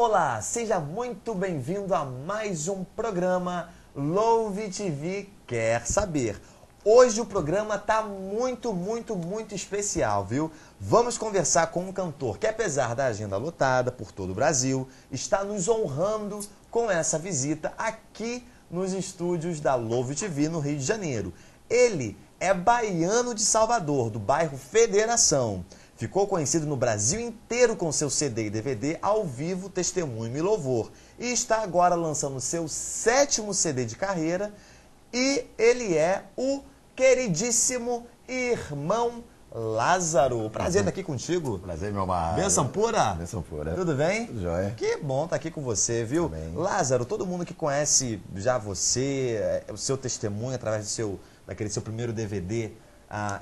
Olá, seja muito bem-vindo a mais um programa Louve TV Quer Saber. Hoje o programa tá muito especial, viu? Vamos conversar com um cantor que, apesar da agenda lotada por todo o Brasil, está nos honrando com essa visita aqui nos estúdios da Louve TV no Rio de Janeiro. Ele é baiano de Salvador, do bairro Federação. Ficou conhecido no Brasil inteiro com seu CD e DVD ao vivo Testemunho e Louvor. E está agora lançando seu 7º CD de carreira. E ele é o queridíssimo Irmão Lázaro. Prazer estar aqui contigo. Prazer, meu mar. Benção pura? Benção pura. Tudo bem? Tudo jóia. Que bom estar aqui com você, viu? Também. Lázaro, todo mundo que conhece já você, o seu testemunho através daquele seu primeiro DVD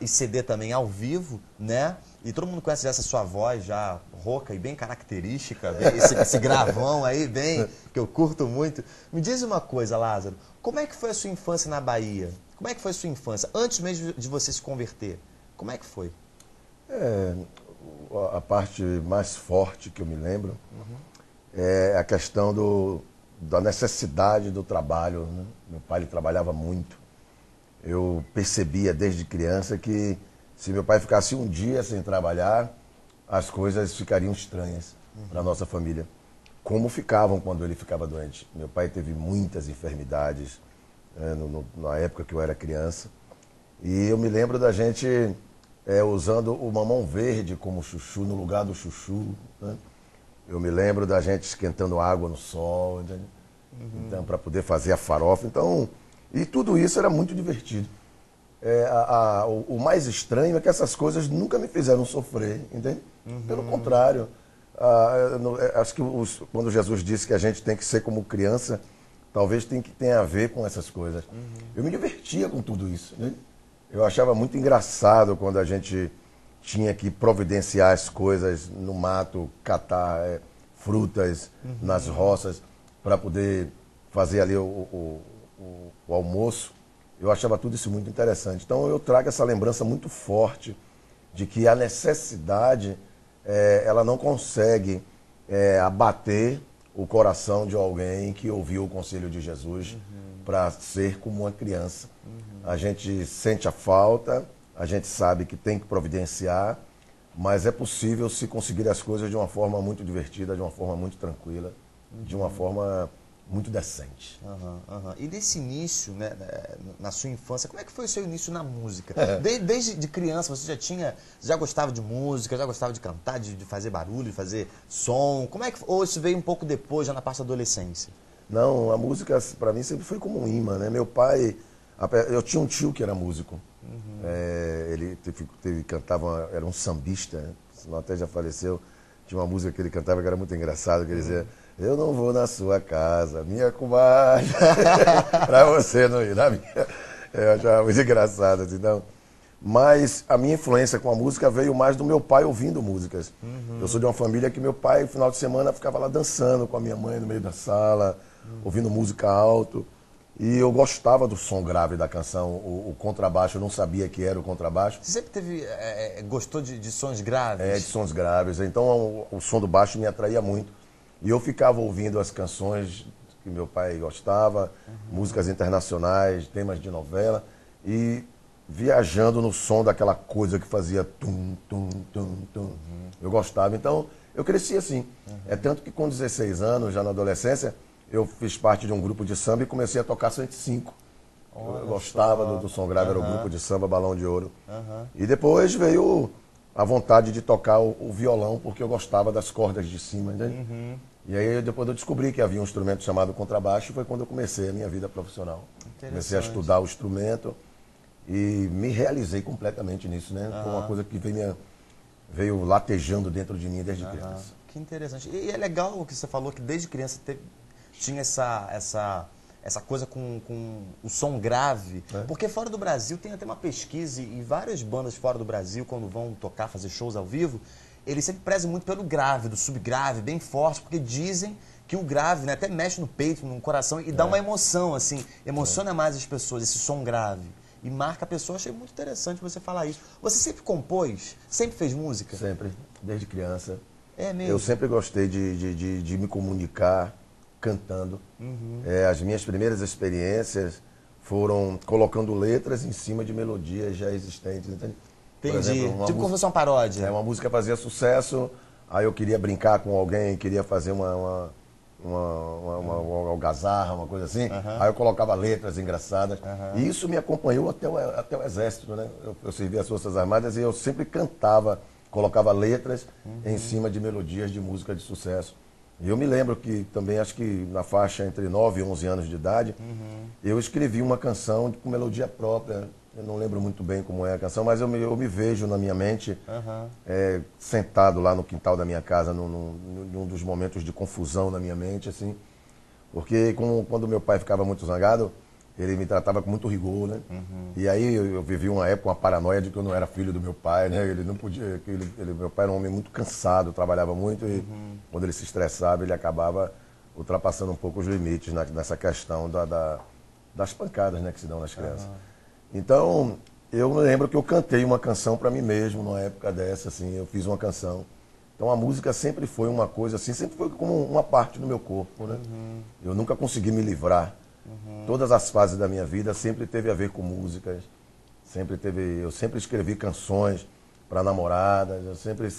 e CD também ao vivo, né? E todo mundo conhece já essa sua voz já rouca e bem característica, esse gravão aí, bem, que eu curto muito. Me diz uma coisa, Lázaro, como é que foi a sua infância na Bahia? Como é que foi a sua infância, antes mesmo de você se converter? Como é que foi? A parte mais forte que eu me lembro é a questão da necessidade do trabalho, né? Meu pai ele trabalhava muito. Eu percebia desde criança que se meu pai ficasse um dia sem trabalhar, as coisas ficariam estranhas para a nossa família. Como ficavam quando ele ficava doente. Meu pai teve muitas enfermidades na época que eu era criança. E eu me lembro da gente usando o mamão verde como chuchu no lugar do chuchu, né? Eu me lembro da gente esquentando água no sol, entendeu? Então, para poder fazer a farofa. Então, e tudo isso era muito divertido. O mais estranho é que essas coisas nunca me fizeram sofrer, entende? Pelo contrário. Acho que quando Jesus disse que a gente tem que ser como criança, talvez tenha a ver com essas coisas. Eu me divertia com tudo isso, né? Eu achava muito engraçado quando a gente tinha que providenciar as coisas no mato, catar frutas nas roças para poder fazer ali o almoço. Eu achava tudo isso muito interessante. Então eu trago essa lembrança muito forte de que a necessidade ela não consegue abater o coração de alguém que ouviu o conselho de Jesus para ser como uma criança. A gente sente a falta, a gente sabe que tem que providenciar, mas é possível se conseguir as coisas de uma forma muito divertida, de uma forma muito tranquila, de uma forma muito decente. E desse início, né, na sua infância, como é que foi o seu início na música? Desde de criança você já gostava de música, já gostava de cantar, de fazer barulho, de fazer som? Como é que, ou isso veio um pouco depois, já na parte da adolescência? Não, a música para mim sempre foi como um imã, né? Meu pai, eu tinha um tio que era músico. Ele cantava, era um sambista, né? Senão até já faleceu. Tinha uma música que ele cantava que era muito engraçada, que ele dizia: eu não vou na sua casa, minha comadre, pra você não ir na minha. Eu achava muito engraçado, assim, não. Mas a minha influência com a música veio mais do meu pai ouvindo músicas. Eu sou de uma família que meu pai, no final de semana, ficava lá dançando com a minha mãe no meio da sala, ouvindo música alto. E eu gostava do som grave da canção, o contrabaixo, eu não sabia que era o contrabaixo. Você sempre gostou de sons graves? De sons graves. Então o som do baixo me atraía muito. E eu ficava ouvindo as canções que meu pai gostava, músicas internacionais, temas de novela, e viajando no som daquela coisa que fazia tum, tum, tum, tum. Eu gostava. Então eu cresci assim. É tanto que com 16 anos, já na adolescência, eu fiz parte de um grupo de samba e comecei a tocar 105. Eu gostava do som grave, era o grupo de samba Balão de Ouro. E depois veio a vontade de tocar o violão, porque eu gostava das cordas de cima, entende? E aí depois eu descobri que havia um instrumento chamado contrabaixo, e foi quando eu comecei a minha vida profissional. Comecei a estudar o instrumento e me realizei completamente nisso, né? Foi uma coisa que veio latejando dentro de mim desde criança. Que interessante. E é legal o que você falou, que desde criança tinha essa coisa com o som grave. Porque fora do Brasil tem até uma pesquisa, e várias bandas fora do Brasil, quando vão tocar, fazer shows ao vivo, eles sempre prezam muito pelo grave, do subgrave, bem forte, porque dizem que o grave, né, até mexe no peito, no coração, e dá uma emoção, assim, emociona mais as pessoas, esse som grave. E marca a pessoa. Achei muito interessante você falar isso. Você sempre compôs? Sempre fez música? Sempre, desde criança. É mesmo? Eu sempre gostei de me comunicar cantando. As minhas primeiras experiências foram colocando letras em cima de melodias já existentes. Entende? Entendi. Por exemplo, Tipo como se fosse uma paródia. uma música fazia sucesso, aí eu queria brincar com alguém, queria fazer uma algazarra, uma coisa assim. Aí eu colocava letras engraçadas. E isso me acompanhou até o Exército, né? Eu servi as Forças Armadas e eu sempre cantava, colocava letras em cima de melodias de música de sucesso. E eu me lembro que também, acho que na faixa entre 9 e 11 anos de idade, eu escrevi uma canção com melodia própria. Eu não lembro muito bem como é a canção, mas eu me vejo na minha mente sentado lá no quintal da minha casa, num dos momentos de confusão na minha mente, assim. Porque quando meu pai ficava muito zangado, ele me tratava com muito rigor, né? E aí eu vivi uma época, uma paranoia de que eu não era filho do meu pai, né? Ele não podia, meu pai era um homem muito cansado, trabalhava muito e quando ele se estressava, ele acabava ultrapassando um pouco os limites nessa questão das pancadas, né, que se dão nas crianças. Então, eu me lembro que eu cantei uma canção para mim mesmo, numa época dessa, assim, eu fiz uma canção. Então a música sempre foi uma coisa assim, sempre foi como uma parte do meu corpo, né? Eu nunca consegui me livrar. Todas as fases da minha vida sempre teve a ver com músicas. Eu sempre escrevi canções para namoradas, eu sempre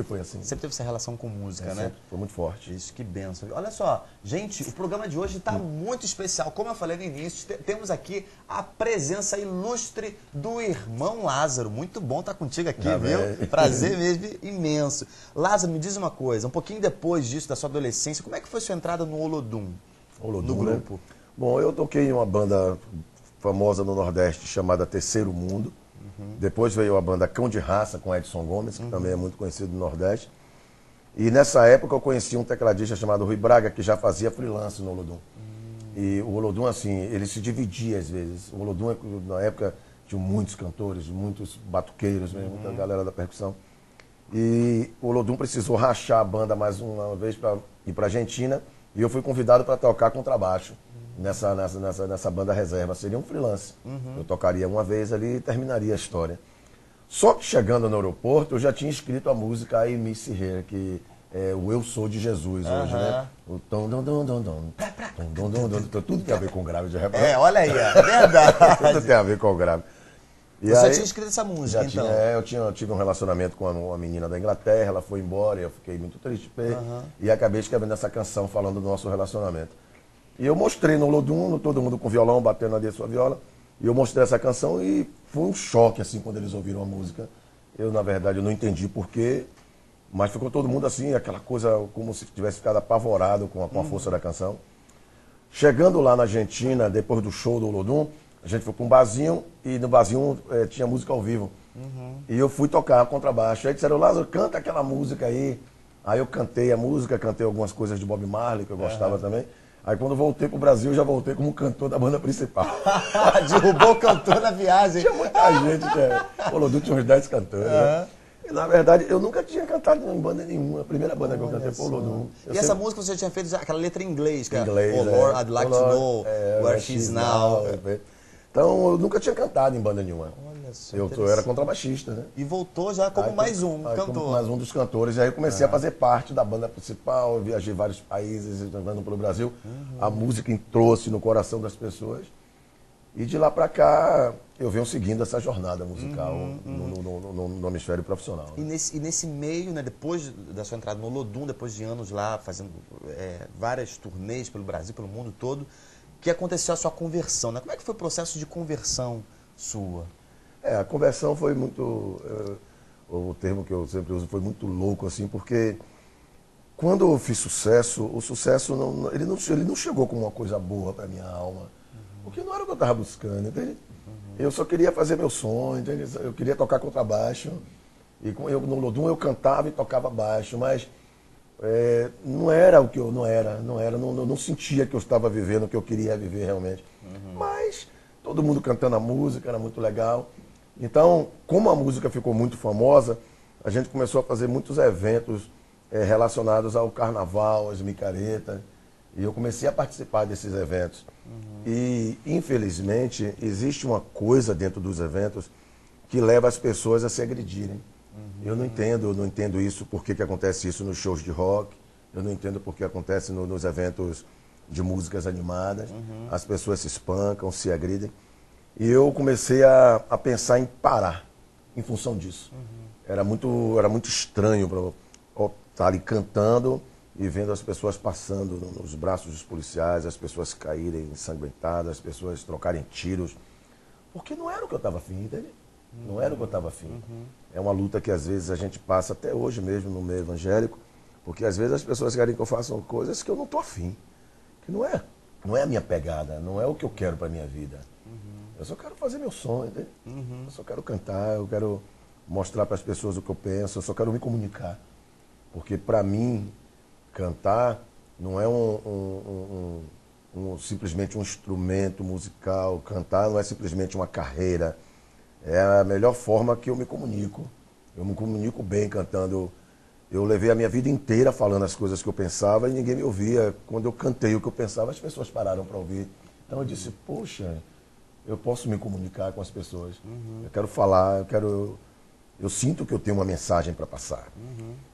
foi assim. Sempre teve essa relação com música, né? Foi muito forte. Isso, que benção. Olha só, gente, o programa de hoje está muito especial. Como eu falei no início, temos aqui a presença ilustre do irmão Lázaro. Muito bom estar contigo aqui, viu? Prazer mesmo, imenso. Lázaro, me diz uma coisa, um pouquinho depois disso, da sua adolescência, como é que foi sua entrada no Olodum? No grupo? Né? Bom, eu toquei em uma banda famosa no Nordeste chamada Terceiro Mundo. Depois veio a banda Cão de Raça com Edson Gomes, que também é muito conhecido no Nordeste. E nessa época eu conheci um tecladista chamado Rui Braga, que já fazia freelance no Olodum. E o Olodum, assim, ele se dividia às vezes. O Olodum, na época, tinha muitos cantores, muitos batuqueiros, muita galera da percussão. E o Olodum precisou rachar a banda mais uma vez para ir para a Argentina. E eu fui convidado para tocar contrabaixo nessa banda reserva. Seria um freelance. Eu tocaria uma vez ali e terminaria a história. Só que chegando no aeroporto, eu já tinha escrito a música I Miss Her, que é o Eu Sou de Jesus hoje, né? O tom, dom, dom, dom, dom, dom, dom, dom, tudo tem a ver com grave de refrão. Olha aí, é verdade. Tudo tem a ver com grave. E você tinha escrito essa música, então? Eu tive um relacionamento com uma menina da Inglaterra, ela foi embora, eu fiquei muito triste, e acabei escrevendo essa canção falando do nosso relacionamento. E eu mostrei no Olodum, todo mundo com violão, batendo ali a sua viola, e eu mostrei essa canção e foi um choque, assim, quando eles ouviram a música. Eu, na verdade, eu não entendi porquê, mas ficou todo mundo assim, aquela coisa como se tivesse ficado apavorado com a força da canção. Chegando lá na Argentina, depois do show do Olodum, a gente foi para um barzinho e no barzinho tinha música ao vivo. E eu fui tocar contrabaixo. Aí disseram, Lázaro, canta aquela música aí. Aí eu cantei a música, cantei algumas coisas de Bob Marley, que eu gostava também. Aí quando eu voltei pro Brasil, eu já voltei como cantor da banda principal. Derrubou o cantor na viagem. Tinha muita gente, o Olodum tinha uns 10 cantores. Né? E, na verdade, eu nunca tinha cantado em banda nenhuma. A primeira banda que eu cantei foi o Olodum. E essa música você tinha feito aquela letra em inglês, que inglês, Oh Lord, I'd like to know where she's now. Então, eu nunca tinha cantado em banda nenhuma. Olha só, eu era contrabaixista, né? E voltou já como mais um cantor. Como mais um dos cantores. E aí eu comecei a fazer parte da banda principal, eu viajei vários países, andando pelo Brasil. A música entrou-se no coração das pessoas. E de lá pra cá, eu venho seguindo essa jornada musical no hemisfério profissional. E nesse meio, né, depois da sua entrada no Olodum, depois de anos lá, fazendo várias turnês pelo Brasil, pelo mundo todo, que aconteceu a sua conversão, né? Como é que foi o processo de conversão sua? A conversão foi muito, o termo que eu sempre uso, foi muito louco, assim, porque quando eu fiz sucesso, o sucesso ele não chegou como uma coisa boa para minha alma, porque não era o que eu estava buscando, entende? Eu só queria fazer meu sonho, entende? Eu queria tocar contrabaixo, e no Olodum eu cantava e tocava baixo, mas não era o que eu não sentia que eu estava vivendo o que eu queria viver realmente. Mas todo mundo cantando a música, era muito legal. Então, como a música ficou muito famosa, a gente começou a fazer muitos eventos relacionados ao carnaval, às micaretas, e eu comecei a participar desses eventos. E, infelizmente, existe uma coisa dentro dos eventos que leva as pessoas a se agredirem. Eu não entendo isso, por que acontece isso nos shows de rock, eu não entendo por que acontece nos eventos de músicas animadas, as pessoas se espancam, se agridem. E eu comecei a pensar em parar em função disso. Era muito estranho para estar ali cantando e vendo as pessoas passando nos braços dos policiais, as pessoas caírem ensanguentadas, as pessoas trocarem tiros. Porque não era o que eu estava afim, entende? Não era o que eu estava afim. É uma luta que às vezes a gente passa até hoje mesmo no meio evangélico, porque às vezes as pessoas querem que eu faça coisas que eu não estou afim. Que não é a minha pegada, não é o que eu quero para a minha vida. Eu só quero fazer meu sonho, entende? Eu só quero cantar, eu quero mostrar para as pessoas o que eu penso, eu só quero me comunicar. Porque para mim, cantar não é simplesmente um instrumento musical, cantar não é simplesmente uma carreira. É a melhor forma que eu me comunico. Eu me comunico bem cantando. Eu levei a minha vida inteira falando as coisas que eu pensava e ninguém me ouvia. Quando eu cantei o que eu pensava, as pessoas pararam para ouvir. Então eu disse, poxa, eu posso me comunicar com as pessoas. Eu quero falar, eu sinto que eu tenho uma mensagem para passar.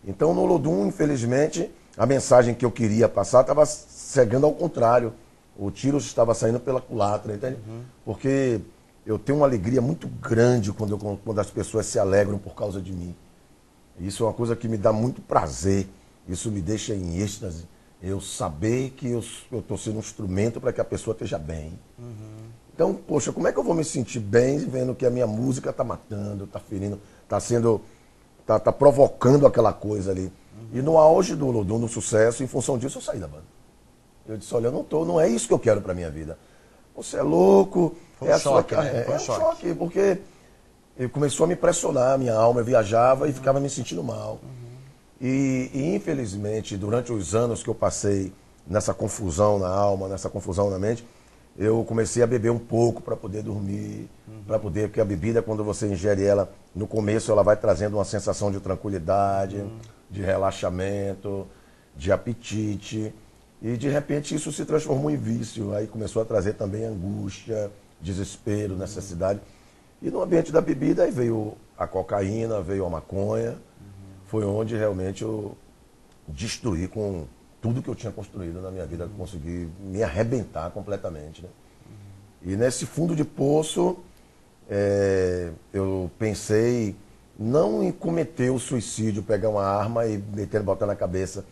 Então no Olodum, infelizmente, a mensagem que eu queria passar estava cegando ao contrário. O tiro estava saindo pela culatra, entende? Porque eu tenho uma alegria muito grande quando as pessoas se alegram por causa de mim. Isso é uma coisa que me dá muito prazer. Isso me deixa em êxtase. Eu saber que eu estou sendo um instrumento para que a pessoa esteja bem. Então, poxa, como é que eu vou me sentir bem vendo que a minha música está matando, está ferindo, está provocando aquela coisa ali. E no auge do Olodum, no sucesso, em função disso, eu saí da banda. Eu disse, olha, não é isso que eu quero para minha vida. Você é louco. Foi um choque, né? Foi um choque, porque começou a me pressionar, minha alma, eu viajava e ficava me sentindo mal. E infelizmente, durante os anos que eu passei nessa confusão na alma, nessa confusão na mente, eu comecei a beber um pouco para poder dormir, porque a bebida, quando você ingere ela, no começo ela vai trazendo uma sensação de tranquilidade, de relaxamento, de apetite, e de repente isso se transformou em vício, aí começou a trazer também angústia, desespero, necessidade. E no ambiente da bebida aí veio a cocaína, veio a maconha, foi onde realmente eu destruí com tudo que eu tinha construído na minha vida, consegui me arrebentar completamente, né? E nesse fundo de poço, eu pensei não em cometer o suicídio, pegar uma arma e botar na cabeça,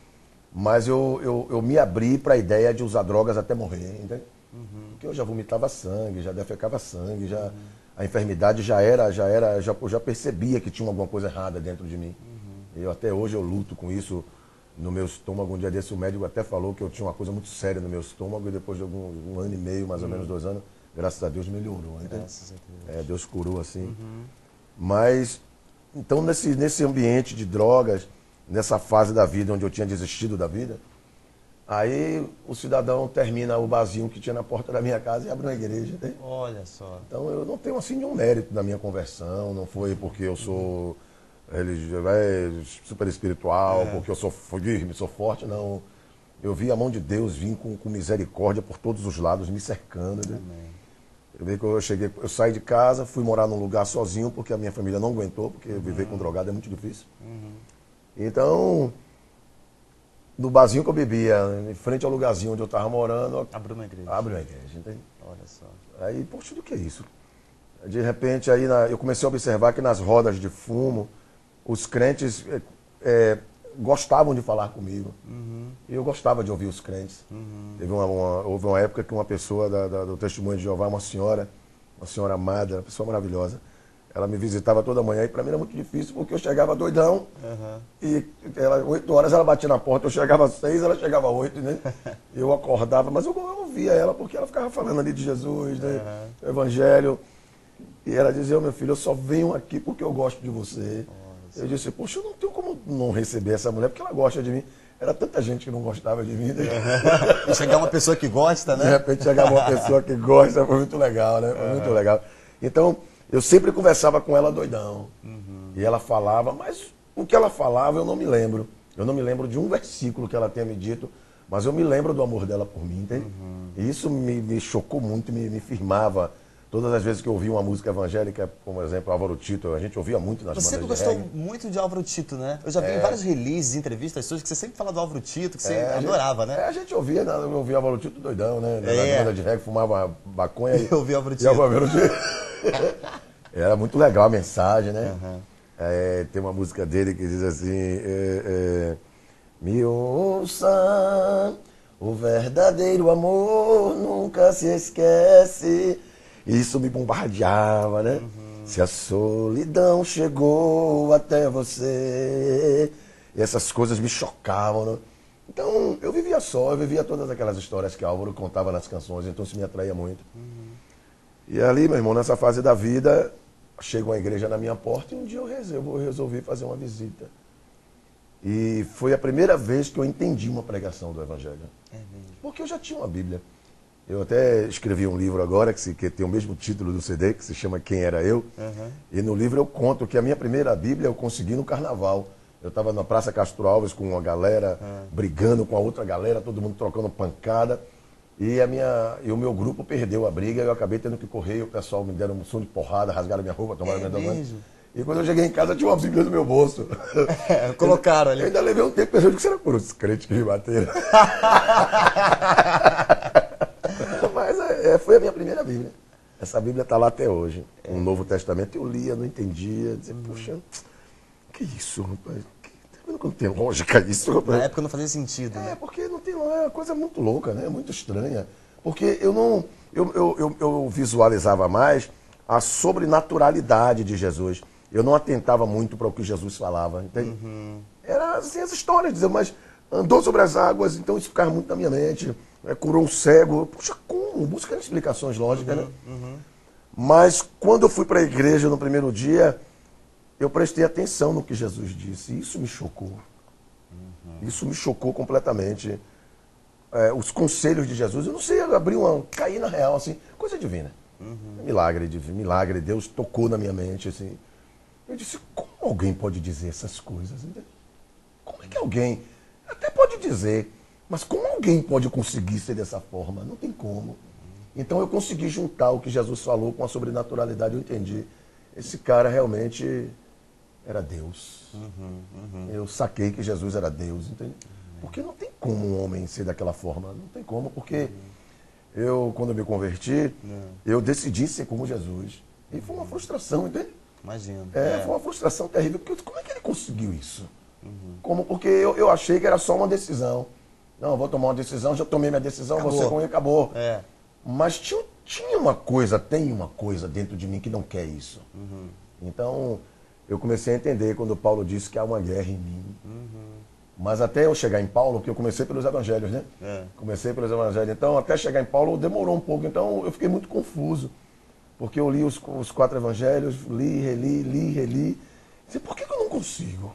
mas eu me abri para a ideia de usar drogas até morrer, entende? Porque eu já vomitava sangue, já defecava sangue, a enfermidade eu já percebia que tinha alguma coisa errada dentro de mim. Até hoje eu luto com isso no meu estômago. Um dia desse o médico até falou que eu tinha uma coisa muito séria no meu estômago e depois de um ano e meio, mais ou menos 2 anos, graças a Deus melhorou. Graças a Deus. Deus curou assim. Mas, então nesse ambiente de drogas, nessa fase da vida onde eu tinha desistido da vida, aí o cidadão termina o barzinho que tinha na porta da minha casa e abre uma igreja. Né? Olha só. Então eu não tenho assim nenhum mérito na minha conversão, não foi porque eu sou super espiritual, porque eu sou firme, sou forte, não. Eu vi a mão de Deus vir com misericórdia por todos os lados, me cercando. Né? Eu vi que eu saí de casa, fui morar num lugar sozinho, porque a minha família não aguentou, porque viver com drogado é muito difícil. Então, no barzinho que eu bebia, em frente ao lugarzinho onde eu estava morando, abriu uma igreja. Abre uma igreja, entende? Olha só. Aí, poxa, do que é isso? De repente, aí eu comecei a observar que nas rodas de fumo, os crentes gostavam de falar comigo. E eu gostava de ouvir os crentes. Houve uma época que uma pessoa do Testemunho de Jeová, uma senhora amada, uma pessoa maravilhosa, ela me visitava toda manhã e para mim era muito difícil porque eu chegava doidão e 8 horas ela batia na porta, eu chegava às 6, ela chegava às 8, né? Eu acordava, mas eu ouvia ela porque ela ficava falando ali de Jesus, né? Do Evangelho. E ela dizia, meu filho, eu só venho aqui porque eu gosto de você. Eu disse, poxa, eu não tenho como não receber essa mulher porque ela gosta de mim. Era tanta gente que não gostava de mim. Né? E chegar uma pessoa que gosta, né? De repente chegava uma pessoa que gosta, foi muito legal, né? Foi muito legal. Então, eu sempre conversava com ela doidão. E ela falava, mas o que ela falava eu não me lembro. Eu não me lembro de um versículo que ela tenha me dito, mas eu me lembro do amor dela por mim, entende? E isso me chocou muito, me firmava Todas as vezes que eu ouvi uma música evangélica, como exemplo, Álvaro Tito, a gente ouvia muito nas Você bandas sempre de gostou reggae. muito de Álvaro Tito, né? Eu já vi em vários releases, entrevistas suas, que você sempre fala do Álvaro Tito, que você adorava, né? A gente ouvia, eu ouvia Álvaro Tito doidão, né? Na banda de reggae, fumava maconha Eu ouvi Álvaro Tito. Álvaro Tito. Era muito legal a mensagem, né? Tem uma música dele que diz assim... Me ouça, o verdadeiro amor nunca se esquece. Isso me bombardeava, né? Se a solidão chegou até você. E essas coisas me chocavam, né? Então, eu vivia todas aquelas histórias que Álvaro contava nas canções, então isso me atraía muito. E ali, meu irmão, nessa fase da vida, chegou uma igreja na minha porta e um dia eu resolvi fazer uma visita. E foi a primeira vez que eu entendi uma pregação do Evangelho. É mesmo. Porque eu já tinha uma Bíblia. Eu até escrevi um livro agora que tem o mesmo título do CD, que se chama Quem Era Eu. E no livro eu conto que a minha primeira Bíblia eu consegui no carnaval. Eu estava na Praça Castro Alves com uma galera, brigando com a outra galera, todo mundo trocando pancada. E o meu grupo perdeu a briga, eu acabei tendo que correr, e o pessoal me deram um som de porrada, rasgaram minha roupa, tomaram minha domínio. E quando eu cheguei em casa, tinha uma Bíblia no meu bolso. Colocaram ali. Eu ainda levei um tempo pensando que será por os crentes que me bateram. Mas foi a minha primeira Bíblia. Essa Bíblia está lá até hoje. Um Novo Testamento eu lia, não entendia. Dizia, poxa, que isso, rapaz? Não tem lógica isso, rapaz. Na época não fazia sentido, né? Porque não tem, é uma coisa muito louca, né? Muito estranha. Porque eu visualizava mais a sobrenaturalidade de Jesus. Eu não atentava muito para o que Jesus falava, entende? Era assim as histórias, dizer, mas andou sobre as águas, então isso ficava muito na minha mente. Curou um cego. Puxa, como? Buscando explicações lógicas, né? Mas quando eu fui para a igreja no primeiro dia, eu prestei atenção no que Jesus disse. E isso me chocou. Isso me chocou completamente. Os conselhos de Jesus, eu não sei, caí na real, assim, coisa divina. Milagre, Deus tocou na minha mente, assim. Eu disse, como alguém pode dizer essas coisas? Como é que alguém, até pode dizer, mas como alguém pode conseguir ser dessa forma? Não tem como. Então eu consegui juntar o que Jesus falou com a sobrenaturalidade, eu entendi. Esse cara realmente era Deus. Eu saquei que Jesus era Deus, entende? Porque não tem como um homem ser daquela forma, não tem como, porque quando eu me converti, eu decidi ser como Jesus. E foi uma frustração, entende? Imagino. Foi uma frustração terrível, porque como é que ele conseguiu isso? Porque eu achei que era só uma decisão. Não, eu vou tomar uma decisão, já tomei minha decisão, você com ele, acabou. Mas tem uma coisa dentro de mim que não quer isso. Então, eu comecei a entender quando Paulo disse que há uma guerra em mim. Mas até eu chegar em Paulo, porque eu comecei pelos evangelhos, né? Comecei pelos evangelhos. Então, até chegar em Paulo, demorou um pouco. Então, eu fiquei muito confuso. Porque eu li os 4 evangelhos, li, reli. Disse, por que eu não consigo?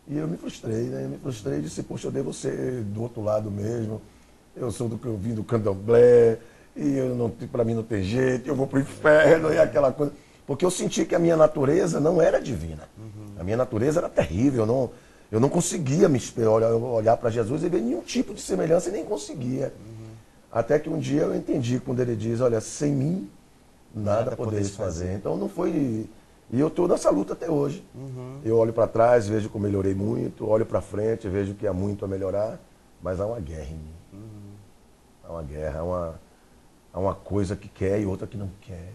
E eu me frustrei, né? Eu me frustrei e disse, poxa, eu devo ser do outro lado mesmo. Eu sou do que eu vim do candomblé, e para mim não tem jeito, eu vou pro inferno, e aquela coisa. Porque eu senti que a minha natureza não era divina. A minha natureza era terrível. Eu não conseguia olhar para Jesus e ver nenhum tipo de semelhança, e nem conseguia. Até que um dia eu entendi quando ele diz, olha, sem mim nada podeis fazer. Então não foi... E eu estou nessa luta até hoje. Eu olho para trás, vejo que eu melhorei muito, olho para frente, vejo que há muito a melhorar, mas há uma guerra em mim. Há uma guerra, há uma coisa que quer e outra que não quer.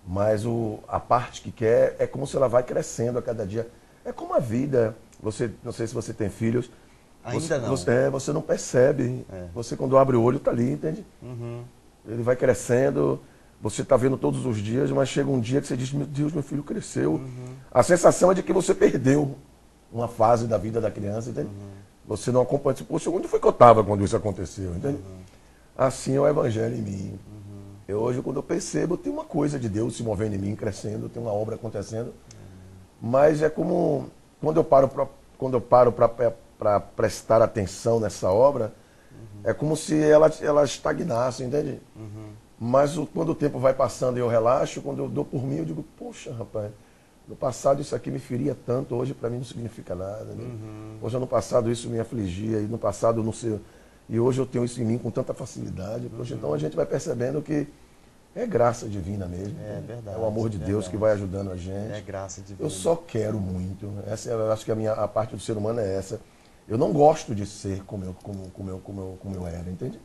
Mas a parte que quer é como se ela vai crescendo a cada dia. É como a vida. Não sei se você tem filhos. Ainda não. Você não percebe. Você quando abre o olho está ali, entende? Ele vai crescendo. Você está vendo todos os dias, mas chega um dia que você diz, meu Deus, meu filho cresceu. A sensação é de que você perdeu uma fase da vida da criança, entende? Você não acompanha. Poxa, onde foi que eu estava quando isso aconteceu, entende? Assim é o evangelho em mim. Hoje, quando eu percebo, tem uma coisa de Deus se movendo em mim, crescendo, tem uma obra acontecendo. Mas é como, quando eu paro para prestar atenção nessa obra, é como se ela estagnasse, entende? Mas quando o tempo vai passando e eu relaxo, quando eu dou por mim, eu digo, poxa, rapaz, no passado isso aqui me feria tanto, hoje para mim não significa nada. Né? Hoje no passado isso me afligia, e no passado eu não sei... E hoje eu tenho isso em mim com tanta facilidade. Poxa, então a gente vai percebendo que É graça divina mesmo. É verdade. É o amor de Deus que vai ajudando a gente. É graça divina. Eu só quero muito. Eu acho que a parte do ser humano é essa. Eu não gosto de ser como eu era, entende?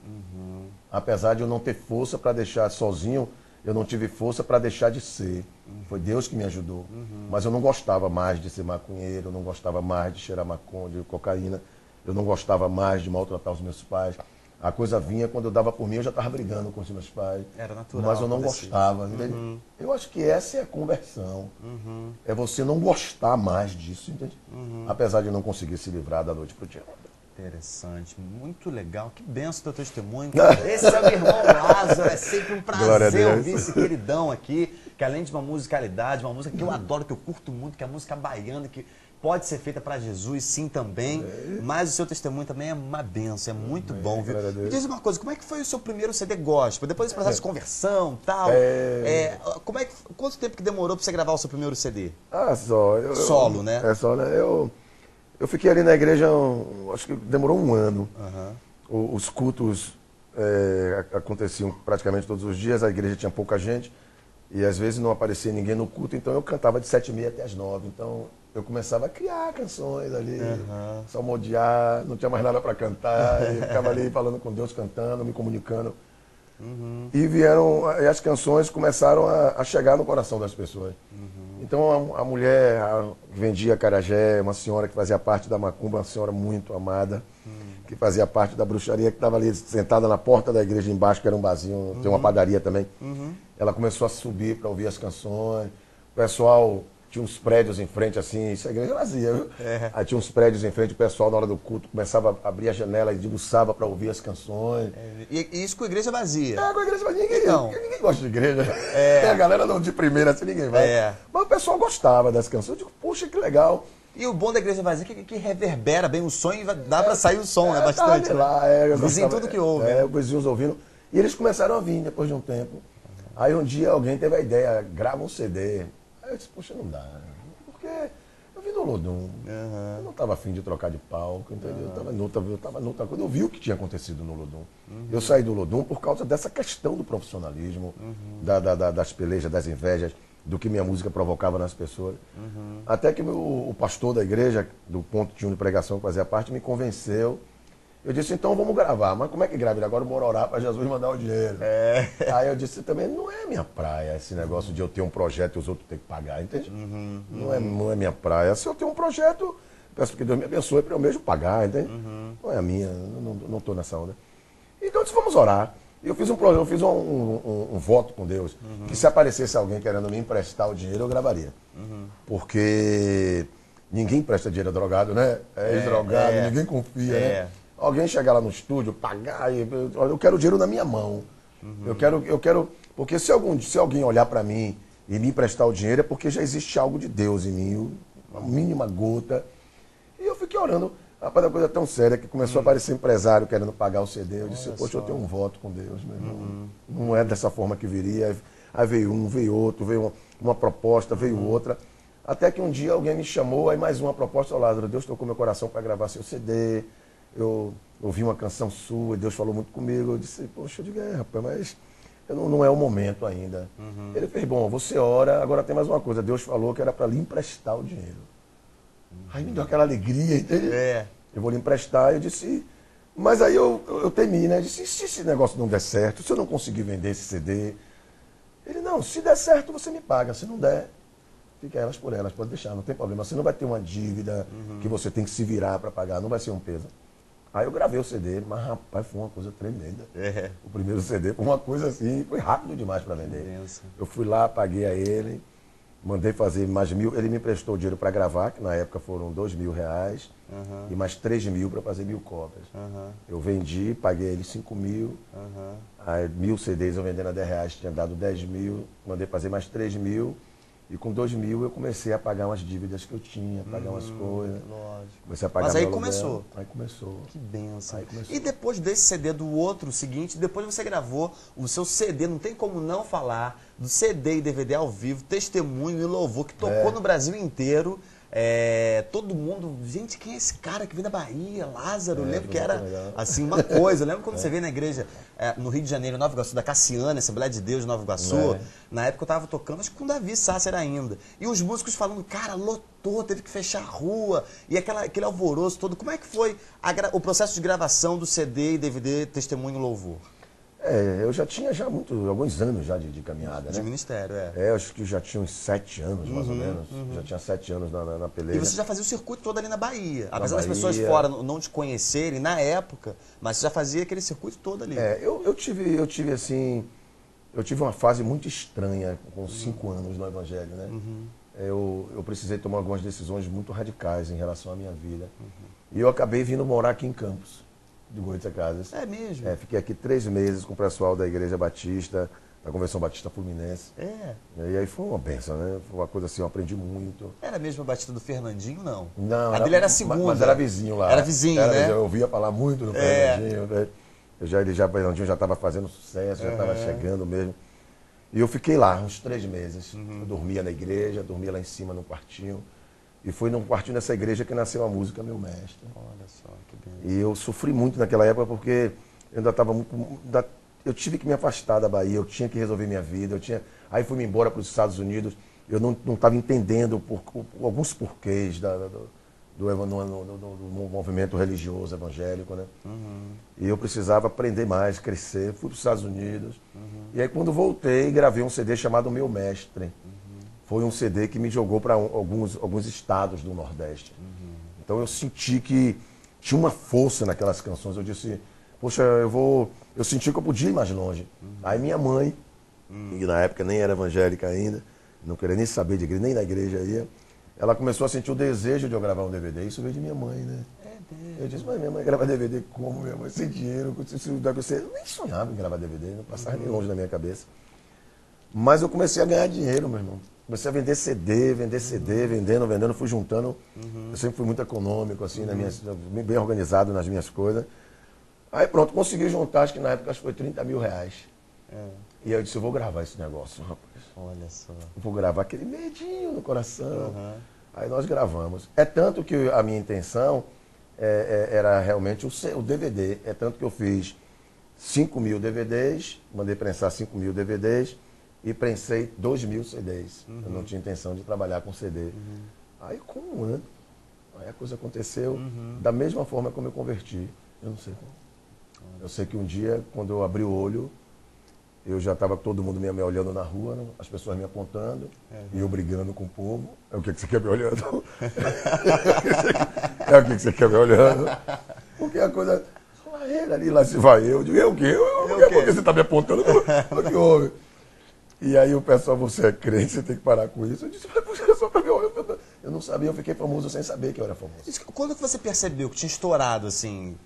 Apesar de eu não ter força para deixar sozinho, eu não tive força para deixar de ser. Foi Deus que me ajudou. Mas eu não gostava mais de ser maconheiro, eu não gostava mais de cheirar maconha, de cocaína, eu não gostava mais de maltratar os meus pais. A coisa vinha, quando eu dava por mim, eu já estava brigando com os meus pais. Era natural. Mas eu não gostava. Entende? Eu acho que essa é a conversão. É você não gostar mais disso, entende? Apesar de não conseguir se livrar da noite pro dia. Interessante, muito legal. Que benção teu testemunho. Esse é o meu irmão Lázaro. É sempre um prazer ouvir esse queridão aqui, que além de uma musicalidade, uma música que eu adoro, que eu curto muito, que é a música baiana, que pode ser feita para Jesus, sim, também. Mas o seu testemunho também é uma benção, é muito bom, viu? Me diz uma coisa, como é que foi o seu primeiro CD gospel? Depois desse processo de conversão e tal, quanto tempo que demorou para você gravar o seu primeiro CD? Solo, né? Eu fiquei ali na igreja, acho que demorou um ano. Os cultos aconteciam praticamente todos os dias, a igreja tinha pouca gente e às vezes não aparecia ninguém no culto, então eu cantava de 7h30 até as 9h. Então eu começava a criar canções ali, salmodiar, não tinha mais nada para cantar, e ficava ali falando com Deus, cantando, me comunicando. E as canções começaram a chegar no coração das pessoas. Então a mulher que vendia acarajé, uma senhora que fazia parte da macumba, uma senhora muito amada, que fazia parte da bruxaria, que estava ali sentada na porta da igreja embaixo, que era um barzinho, tem uma padaria também. Ela começou a subir para ouvir as canções. O pessoal tinha uns prédios em frente, assim, isso é igreja vazia, viu? Aí tinha uns prédios em frente, o pessoal na hora do culto começava a abrir a janela e debruçava para ouvir as canções. E isso com a igreja vazia? Com a igreja vazia, ninguém gosta de igreja. Tem a galera não, de primeira, assim, ninguém vai. Mas o pessoal gostava das canções, eu digo, puxa, que legal. E o bom da igreja vazia é que reverbera bem o som e dá para sair o som, né? Bastante. Tá lá, dizem tudo que ouve. Os vizinhos ouvindo. E eles começaram a vir depois de um tempo. Aí um dia alguém teve a ideia, grava um CD. Aí eu disse, poxa, não dá. Porque eu vim no Olodum. Eu não estava afim de trocar de palco, entendeu? Eu estava noutra coisa. Eu vi o que tinha acontecido no Olodum. Eu saí do Olodum por causa dessa questão do profissionalismo, das pelejas, das invejas, do que minha música provocava nas pessoas. Até que o pastor da igreja, do ponto de pregação que fazia parte, me convenceu. Eu disse, então vamos gravar. Mas como é que grava? Ele agora bora orar para Jesus mandar o dinheiro. Aí eu disse, também não é minha praia esse negócio de eu ter um projeto e os outros ter que pagar, entende? Não é minha praia. Se eu tenho um projeto, peço que Deus me abençoe para eu mesmo pagar, entende? Não é a minha, não estou nessa onda. Então eu disse, vamos orar. Eu fiz um voto com Deus, que se aparecesse alguém querendo me emprestar o dinheiro, eu gravaria. Porque ninguém empresta dinheiro a drogado, né? Ex-drogado, ninguém confia, né? Alguém chegar lá no estúdio, pagar, eu quero o dinheiro na minha mão. Eu quero, porque se alguém olhar para mim e me emprestar o dinheiro, é porque já existe algo de Deus em mim, uma mínima gota. E eu fiquei orando. Rapaz, a coisa tão séria que começou a aparecer empresário querendo pagar o CD. Eu disse, poxa, eu tenho um voto com Deus, meu irmão. Não é dessa forma que viria. Aí veio um, veio outro, veio uma proposta, veio outra. Até que um dia alguém me chamou, aí mais uma proposta, Lázaro, Deus tocou meu coração para gravar seu CD. Eu ouvi uma canção sua, Deus falou muito comigo. Eu disse, poxa, eu digo, rapaz, mas não é o momento ainda. Ele fez, bom, você ora, agora tem mais uma coisa. Deus falou que era para lhe emprestar o dinheiro. Aí me deu aquela alegria, entende? Eu vou lhe emprestar. Eu disse, mas aí eu temi, né? Eu disse, se esse negócio não der certo, se eu não conseguir vender esse CD? Ele, não, se der certo você me paga, se não der, fica elas por elas, pode deixar, não tem problema. Você não vai ter uma dívida que você tem que se virar para pagar, não vai ser um peso. Aí eu gravei o CD, mas rapaz, foi uma coisa tremenda. O primeiro CD foi uma coisa assim, foi rápido demais para vender. Eu fui lá, paguei a ele, mandei fazer mais 1.000, ele me emprestou dinheiro para gravar, que na época foram R$2.000, e mais 3.000 para fazer 1.000 cópias. Eu vendi, paguei ele 5.000, aí 1.000 CDs eu vendendo a R$10, tinha dado 10.000, mandei fazer mais 3.000, e com 2.000 eu comecei a pagar umas dívidas que eu tinha, pagar umas coisas. Lógico. Comecei a pagar. Mas aí começou. Aí começou. Que benção. E depois desse CD do outro seguinte, depois você gravou o seu CD, não tem como não falar do CD e DVD ao vivo, Testemunho e Louvor, que tocou no Brasil inteiro. todo mundo, gente, quem é esse cara que vem da Bahia? Lázaro, eu lembro que foi era muito legal. assim, uma coisa. Eu lembro quando você vê na igreja no Rio de Janeiro, Nova Iguaçu, da Cassiana, Assembleia de Deus de Nova Iguaçu. Na época eu tava tocando, acho que com o Davi Sasser ainda. E os músicos falando, cara, lotou, teve que fechar a rua. E aquele alvoroço todo. Como é que foi o processo de gravação do CD e DVD Testemunho Louvor? Eu já tinha alguns anos já de caminhada, De né? ministério, Acho que já tinha uns 7 anos, mais ou menos. Já tinha 7 anos na peleja. E você já fazia o circuito todo ali na Bahia. Apesar das Bahia. pessoas fora não te conhecerem na época, mas você já fazia aquele circuito todo ali. Eu tive uma fase muito estranha com 5 anos no Evangelho, né? Eu precisei tomar algumas decisões muito radicais em relação à minha vida. E eu acabei vindo morar aqui em Campos, de Goytacazes. É mesmo? Fiquei aqui 3 meses com o pessoal da Igreja Batista, da Convenção Batista Fluminense. E aí foi uma bênção, né? Foi uma coisa assim, eu aprendi muito. Era mesmo a Batista do Fernandinho, não? Não. A dele era a segunda. Mas era vizinho lá. Era vizinho, né? Eu ouvia falar muito do Fernandinho. Né? O Fernandinho já estava fazendo sucesso, já estava chegando mesmo. E eu fiquei lá uns 3 meses. Eu dormia na igreja, dormia lá em cima no quartinho. E foi num quartinho dessa igreja que nasceu a música Meu Mestre. Olha só, que bem. E eu sofri muito naquela época porque eu ainda estava muito... Eu tive que me afastar da Bahia, eu tinha que resolver minha vida. Aí fui-me embora para os Estados Unidos. Eu não estava entendendo alguns porquês do movimento religioso evangélico, né? E eu precisava aprender mais, crescer. Fui para os Estados Unidos. E aí quando voltei, gravei um CD chamado Meu Mestre. Foi um CD que me jogou para alguns estados do Nordeste. Então eu senti que tinha uma força naquelas canções. Eu disse, poxa, eu senti que eu podia ir mais longe. Aí minha mãe, que na época nem era evangélica ainda, não queria nem saber de igreja, nem na igreja ia, ela começou a sentir o desejo de eu gravar um DVD. Isso veio de minha mãe, né? Eu disse, mas minha mãe grava DVD como? Minha mãe sem dinheiro, eu nem sonhava em gravar DVD, não passava nem longe da minha cabeça. Mas eu comecei a ganhar dinheiro, meu irmão. Comecei a vender CD, vendendo, fui juntando. Eu sempre fui muito econômico, assim, bem organizado nas minhas coisas. Aí pronto, consegui juntar, acho que na época acho que foi 30 mil reais. E aí eu disse, eu vou gravar esse negócio, rapaz. Olha só. Eu vou gravar aquele medinho no coração. Aí nós gravamos. É tanto que a minha intenção era realmente o DVD. É tanto que eu fiz 5 mil DVDs, mandei prensar 5 mil DVDs e prensei 2 mil CDs. Eu não tinha intenção de trabalhar com CD. Aí com um ano, aí a coisa aconteceu da mesma forma como eu converti. Eu não sei como. Eu sei que um dia, quando eu abri o olho, eu já estava todo mundo me olhando na rua, né? As pessoas me apontando e eu brigando com o povo. O que você quer me olhando? O que você quer me olhando? Porque a coisa... Lá ele ali, lá se vai eu. Eu digo, o quê? Por que você está me apontando? O que houve? E aí o pessoal, você é crente, você tem que parar com isso. Eu disse, mas você só está me olhando. Eu não sabia, eu fiquei famoso sem saber que eu era famoso. Quando que você percebeu que tinha estourado, assim,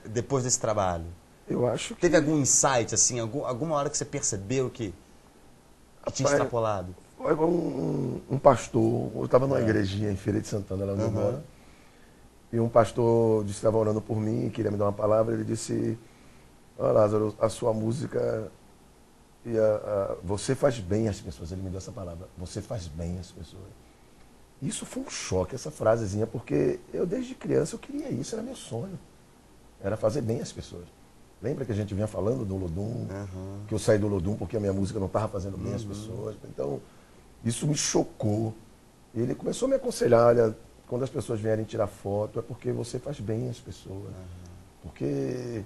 depois desse trabalho? Eu acho que... Teve algum insight, assim, alguma hora que você percebeu que tinha extrapolado? Um pastor, eu estava numa igrejinha em Feira de Santana, lá onde eu moro, e um pastor disse que estava orando por mim, queria me dar uma palavra, ele disse, Lázaro, a sua música, você faz bem às pessoas, ele me deu essa palavra, você faz bem às pessoas. Isso foi um choque, essa frasezinha, porque eu desde criança eu queria isso, era meu sonho, era fazer bem às pessoas. Lembra que a gente vinha falando do Lodum, que eu saí do Lodum porque a minha música não estava fazendo bem às pessoas. Então, isso me chocou. E ele começou a me aconselhar, olha, quando as pessoas vierem tirar foto, é porque você faz bem às pessoas. Porque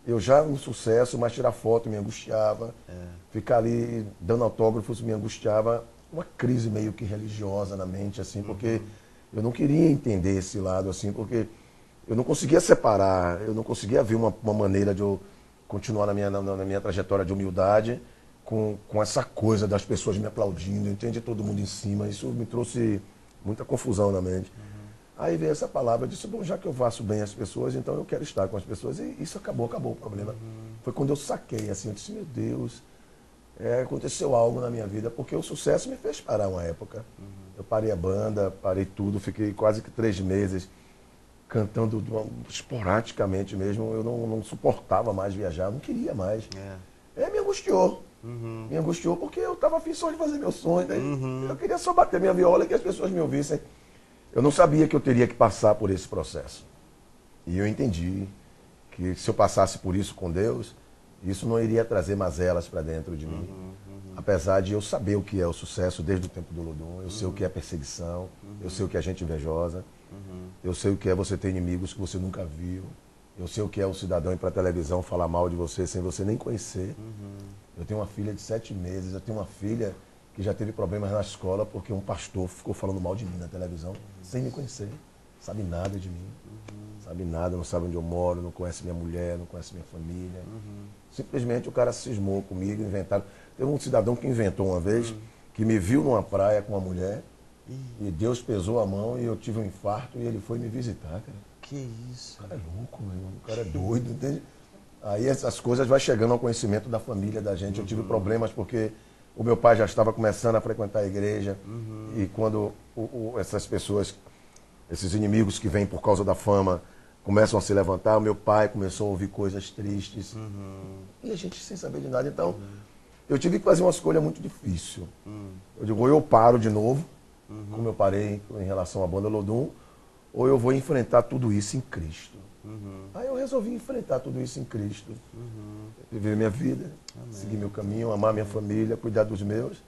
eu já no sucesso, mas tirar foto me angustiava. Ficar ali dando autógrafos me angustiava. Uma crise meio que religiosa na mente, assim, porque eu não queria entender esse lado, assim, porque... Eu não conseguia separar, eu não conseguia ver uma maneira de eu continuar na minha trajetória de humildade com essa coisa das pessoas me aplaudindo, entende? Todo mundo em cima. Isso me trouxe muita confusão na mente. Aí veio essa palavra, eu disse, bom, já que eu faço bem as pessoas, então eu quero estar com as pessoas. E isso acabou o problema. Foi quando eu saquei, assim, eu disse, meu Deus, aconteceu algo na minha vida, porque o sucesso me fez parar uma época. Eu parei a banda, parei tudo, fiquei quase que 3 meses cantando esporadicamente mesmo. Eu não suportava mais viajar, não queria mais. Me angustiou. Me angustiou porque eu estava afim só de fazer meu sonho. Eu queria só bater minha viola e que as pessoas me ouvissem. eu não sabia que eu teria que passar por esse processo. E eu entendi que se eu passasse por isso com Deus, isso não iria trazer mazelas para dentro de mim. Apesar de eu saber o que é o sucesso desde o tempo do Lodum, eu sei o que é perseguição, eu sei o que é gente invejosa, eu sei o que é você ter inimigos que você nunca viu, eu sei o que é o cidadão ir para a televisão falar mal de você sem você nem conhecer. Eu tenho uma filha de 7 meses, eu tenho uma filha que já teve problemas na escola porque um pastor ficou falando mal de mim na televisão sem me conhecer, sabe nada de mim. Sabe nada, não sabe onde eu moro, não conhece minha mulher, não conhece minha família. Simplesmente o cara cismou comigo, inventaram. Teve um cidadão que inventou uma vez, que me viu numa praia com uma mulher, e Deus pesou a mão e eu tive um infarto e ele foi me visitar, cara. Que isso? O cara é louco, meu irmão. O cara é doido, entende? Aí essas coisas vai chegando ao conhecimento da família da gente. Eu tive problemas porque o meu pai já estava começando a frequentar a igreja, e quando essas pessoas, esses inimigos que vêm por causa da fama, começam a se levantar, o meu pai começou a ouvir coisas tristes. E a gente sem saber de nada. Então, eu tive que fazer uma escolha muito difícil. Eu digo, ou eu paro de novo, como eu parei em relação à banda Lodum, ou eu vou enfrentar tudo isso em Cristo. Aí eu resolvi enfrentar tudo isso em Cristo. Viver minha vida, seguir meu caminho, amar minha família, cuidar dos meus.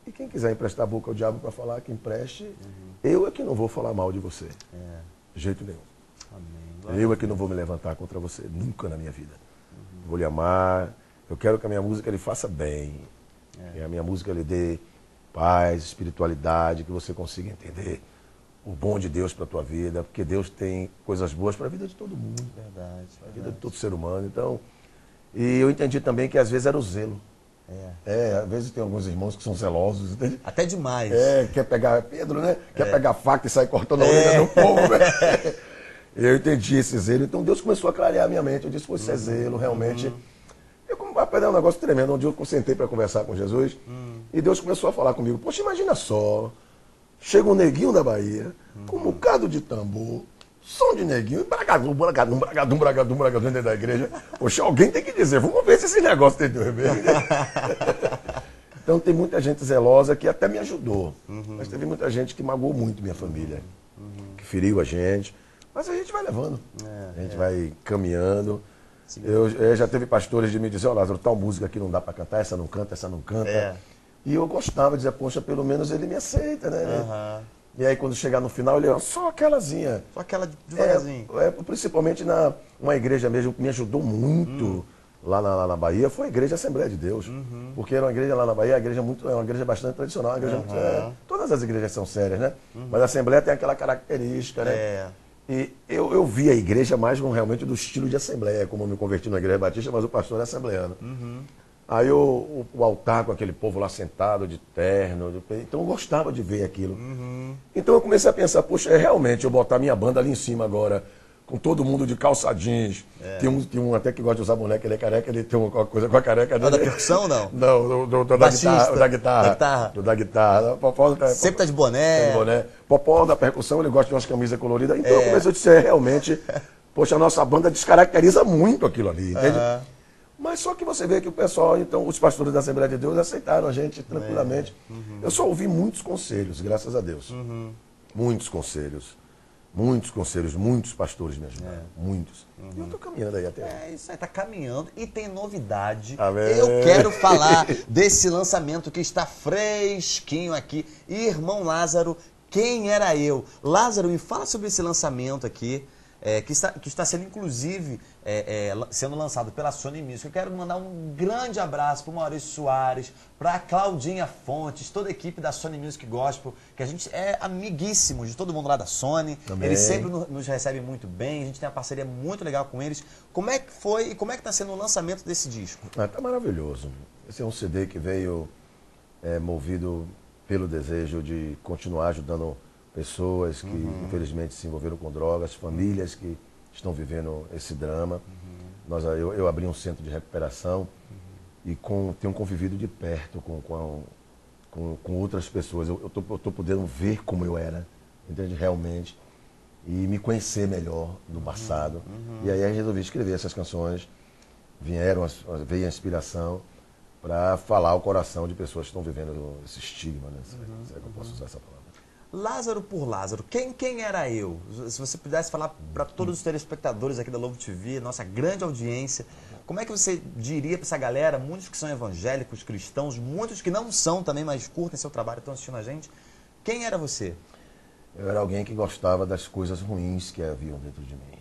E quem quiser emprestar a boca ao diabo para falar, que empreste. Eu é que não vou falar mal de você. De jeito nenhum. Amém. Eu é que não vou me levantar contra você, nunca na minha vida. Vou lhe amar, eu quero que a minha música lhe faça bem. Que a minha música lhe dê paz, espiritualidade, que você consiga entender o bom de Deus para a tua vida, porque Deus tem coisas boas para a vida de todo mundo. Verdade. Para a vida de todo ser humano. Então, e eu entendi também que às vezes era o zelo. Às vezes tem alguns irmãos que são zelosos, entende? Até demais. Quer pegar Pedro, né? Quer pegar a faca e sair cortando a orelha do povo, né? Eu entendi esse zelo, então Deus começou a clarear a minha mente. Eu disse, isso é zelo, realmente. Eu como vai pegar um negócio tremendo, onde eu sentei para conversar com Jesus, e Deus começou a falar comigo, poxa, imagina só, chega um neguinho da Bahia, com um bocado de tambor, som de neguinho, bragadum, bragadum, bragadum, bragadum, bragadum dentro da igreja. Poxa, alguém tem que dizer, vamos ver se esse negócio tem Deus mesmo. Então tem muita gente zelosa que até me ajudou, mas teve muita gente que magoou muito minha família, que feriu a gente. Mas a gente vai levando, a gente vai caminhando. Eu já teve pastores de me dizer, Lázaro, tal música aqui não dá para cantar, essa não canta, essa não canta. E eu gostava de dizer, poxa, pelo menos ele me aceita, né? E aí quando chegar no final, ele, só aquelazinha. Só aquela devagarzinho. Principalmente uma igreja mesmo que me ajudou muito lá na Bahia, foi a Igreja Assembleia de Deus. Porque era uma igreja lá na Bahia, é uma igreja bastante tradicional, uma igreja todas as igrejas são sérias, né? Mas a Assembleia tem aquela característica, né? E eu vi a igreja mais realmente do estilo de Assembleia, como eu me converti na Igreja Batista, mas o pastor é assembleano. Aí o altar com aquele povo lá sentado, de terno, então eu gostava de ver aquilo. Então eu comecei a pensar, poxa, realmente eu botar minha banda ali em cima agora, com todo mundo de calça jeans. Tem um até que gosta de usar boneca, ele é careca, ele tem uma coisa com a careca dele. Da percussão, não? Não, da guitarra. Da guitarra. Popó, sempre tá de boné. Popó da percussão, ele gosta de umas camisas coloridas. Então eu comecei a dizer, realmente, poxa, a nossa banda descaracteriza muito aquilo ali, entende? Mas só que você vê que o pessoal, então, os pastores da Assembleia de Deus aceitaram a gente tranquilamente. Eu só ouvi muitos conselhos, graças a Deus. Muitos conselhos. Muitos pastores me ajudaram. Muitos. E eu estou caminhando aí até. Isso aí, está caminhando e tem novidade. Amém. Eu quero falar desse lançamento que está fresquinho aqui. Irmão Lázaro, quem era eu? Lázaro, me fala sobre esse lançamento aqui. Que está sendo, inclusive, sendo lançado pela Sony Music. Eu quero mandar um grande abraço para o Maurício Soares, para a Claudinha Fontes, toda a equipe da Sony Music Gospel, que a gente é amiguíssimo de todo mundo lá da Sony. Também. Eles sempre nos recebem muito bem, a gente tem uma parceria muito legal com eles. Como é que foi e como é que está sendo o lançamento desse disco? Está maravilhoso. Esse é um CD que veio movido pelo desejo de continuar ajudando pessoas que infelizmente se envolveram com drogas, famílias que estão vivendo esse drama. Eu abri um centro de recuperação e tenho convivido de perto com outras pessoas. Eu tô podendo ver como eu era, entende? Realmente, e me conhecer melhor do passado. E aí eu resolvi escrever essas canções, veio a inspiração para falar ao coração de pessoas que estão vivendo esse estigma, né? Será que eu posso usar essa palavra? Lázaro por Lázaro, quem era eu? Se você pudesse falar para todos os telespectadores aqui da Lovo TV, nossa grande audiência, como é que você diria para essa galera, muitos que são evangélicos, cristãos, muitos que não são também, mas curtem seu trabalho, estão assistindo a gente, quem era você? Eu era alguém que gostava das coisas ruins que haviam dentro de mim.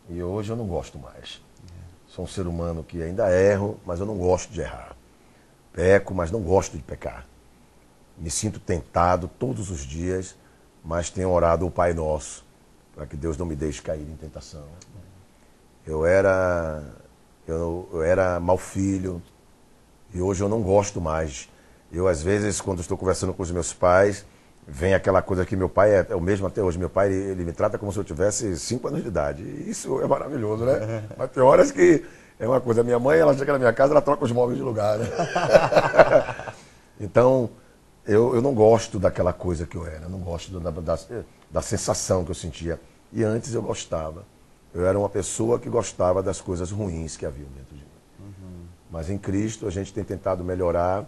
E hoje eu não gosto mais. Sou um ser humano que ainda erro, mas eu não gosto de errar. Peco, mas não gosto de pecar. Me sinto tentado todos os dias, mas tenho orado o Pai Nosso, para que Deus não me deixe cair em tentação. Eu era mau filho, e hoje eu não gosto mais. Eu, às vezes, quando estou conversando com os meus pais, vem aquela coisa que meu pai é o mesmo até hoje. Meu pai, ele me trata como se eu tivesse 5 anos de idade. E isso é maravilhoso, né? Mas tem horas que é uma coisa. Minha mãe, ela chega na minha casa, ela troca os móveis de lugar, né? Então, eu não gosto daquela coisa que eu era. Eu não gosto da sensação que eu sentia. E antes eu gostava. Eu era uma pessoa que gostava das coisas ruins que haviam dentro de mim. Uhum. Mas em Cristo a gente tem tentado melhorar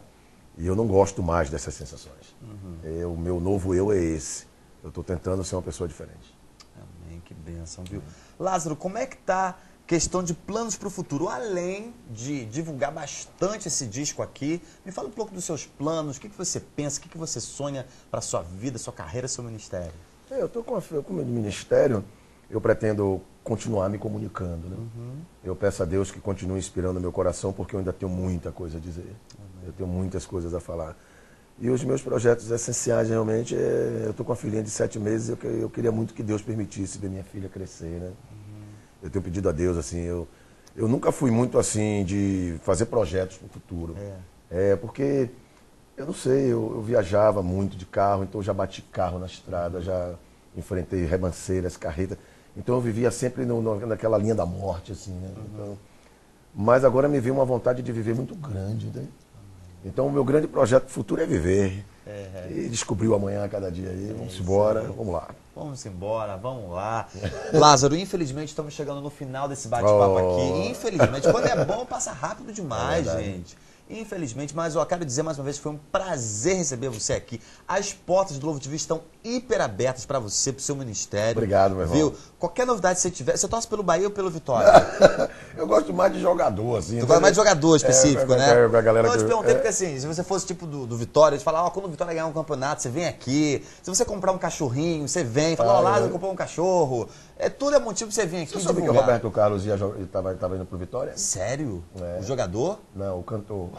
e eu não gosto mais dessas sensações. Uhum. O meu novo eu é esse. Eu estou tentando ser uma pessoa diferente. Amém, que bênção, viu? Lázaro, como é que está a questão de planos para o futuro? Além de divulgar bastante esse disco aqui, me fala um pouco dos seus planos, o que você pensa, o que você sonha para a sua vida, sua carreira, seu ministério? Eu estou com o meu ministério, eu pretendo continuar me comunicando. Né? Uhum. Eu peço a Deus que continue inspirando meu coração, porque eu ainda tenho muita coisa a dizer. Amém. Eu tenho muitas coisas a falar. E os meus projetos essenciais, realmente, eu estou com uma filhinha de 7 meses, eu queria muito que Deus permitisse ver minha filha crescer. Né? Uhum. Eu tenho pedido a Deus, assim, eu nunca fui muito, assim, de fazer projetos para o futuro. Porque, eu não sei, eu viajava muito de carro, então eu já bati carro na estrada, já enfrentei rebanceiras, carretas. Então eu vivia sempre naquela linha da morte, assim, né? Uhum. Então, mas agora me veio uma vontade de viver muito grande, né? Então o meu grande projeto futuro é viver. E descobrir o amanhã a cada dia aí. Vamos embora, vamos lá. Vamos embora, vamos lá. Lázaro, infelizmente estamos chegando no final desse bate-papo aqui. Infelizmente, quando é bom passa rápido demais, gente. Infelizmente, mas eu quero dizer mais uma vez que foi um prazer receber você aqui. As portas do Lovo TV estão hiper abertas para você, para o seu ministério. Obrigado, meu irmão. Viu? Qualquer novidade que você tiver, você torce pelo Bahia ou pelo Vitória? Eu gosto mais de jogador, assim. Tu gosta mais de jogador específico, né? A galera eu te perguntei porque assim, se você fosse tipo do Vitória, de falar, quando o Vitória ganhar um campeonato, você vem aqui. Se você comprar um cachorrinho, você vem, fala, Lázaro comprou um cachorro. Tudo é motivo pra você vir aqui. Você sabe que o Roberto Carlos estava indo pro Vitória? Sério? O jogador? Não, o cantor.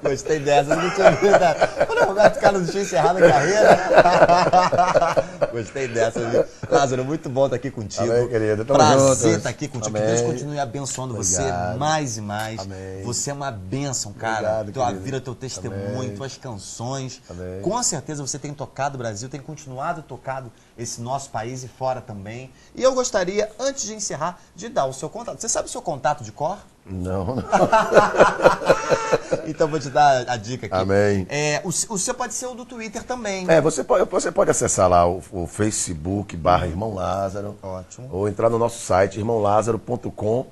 Gostei dessa, não tinha visto. Quando o Roberto Carlos tinha encerrado a carreira. Gostei dessa, viu? Lázaro, muito bom estar aqui contigo. Amém, querido. Prazer estar aqui contigo. Amém. Que Deus continue abençoando você mais e mais. Amém. Você é uma bênção, cara. Obrigado, tua querido. vida, teu testemunho, Amém. tuas canções. Amém. Com certeza você tem tocado o Brasil, tem continuado tocado esse nosso país e fora também. E eu gostaria, antes de encerrar, de dar o seu contato. Você sabe o seu contato de cor? Não. Então vou te dar a dica aqui. Amém. O seu pode ser o do Twitter também. Você pode acessar lá o Facebook /Irmão Lázaro. Ótimo. Ou entrar no nosso site, irmãolázaro.com.br.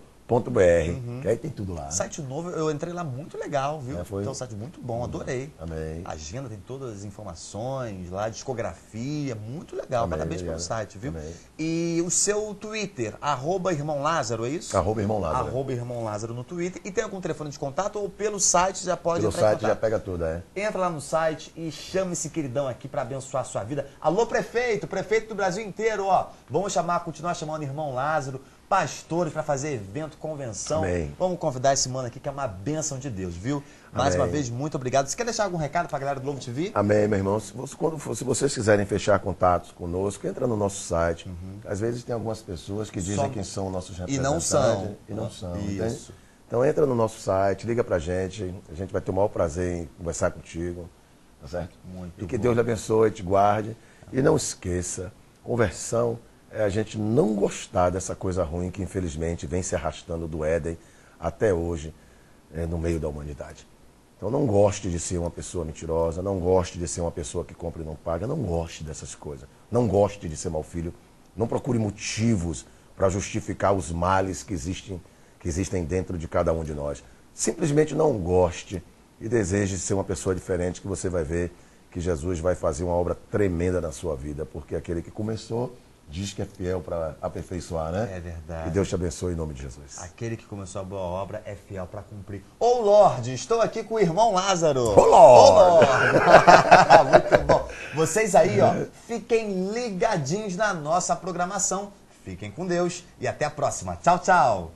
Que aí tem tudo lá. Site novo, eu entrei lá, muito legal, viu? Foi? É um site muito bom, adorei. Amém. Agenda, tem todas as informações lá, discografia, muito legal. Amém, Parabéns pelo obrigado. site, viu? Amém. E o seu Twitter, @Irmão Lázaro, é isso? @Irmão Lázaro. @Irmão Lázaro no Twitter. E tem algum telefone de contato ou pelo site já pode Pelo entrar em site já contato? pega tudo, Entra lá no site e chama esse queridão aqui para abençoar a sua vida. Alô, prefeito do Brasil inteiro, ó. Vamos continuar chamando Irmão Lázaro, pastores para fazer evento, convenção. Amém. Vamos convidar esse mano aqui que é uma bênção de Deus, viu? Mais Amém. uma vez, muito obrigado. Você quer deixar algum recado para a galera do Lovo TV? Amém, meu irmão. Se vocês quiserem fechar contatos conosco, entra no nosso site. Às vezes tem algumas pessoas que dizem quem são nossos representantes. E não são. Entende? Isso. Então entra no nosso site, liga pra gente. A gente vai ter o maior prazer em conversar contigo. Tá certo? Muito E que bom. Deus lhe abençoe, te guarde. E não esqueça, conversão é a gente não gostar dessa coisa ruim que infelizmente vem se arrastando do Éden até hoje no meio da humanidade. Então não goste de ser uma pessoa mentirosa, não goste de ser uma pessoa que compra e não paga, não goste dessas coisas. Não goste de ser mau filho, não procure motivos para justificar os males que existem dentro de cada um de nós. Simplesmente não goste e deseje ser uma pessoa diferente, que você vai ver que Jesus vai fazer uma obra tremenda na sua vida, porque aquele que começou diz que é fiel para aperfeiçoar, né? É verdade. Que Deus te abençoe em nome de Jesus. Aquele que começou a boa obra é fiel para cumprir. Ô Lorde, estou aqui com o irmão Lázaro. Ô Lorde! Muito bom. Vocês aí, ó, fiquem ligadinhos na nossa programação. Fiquem com Deus e até a próxima. Tchau, tchau.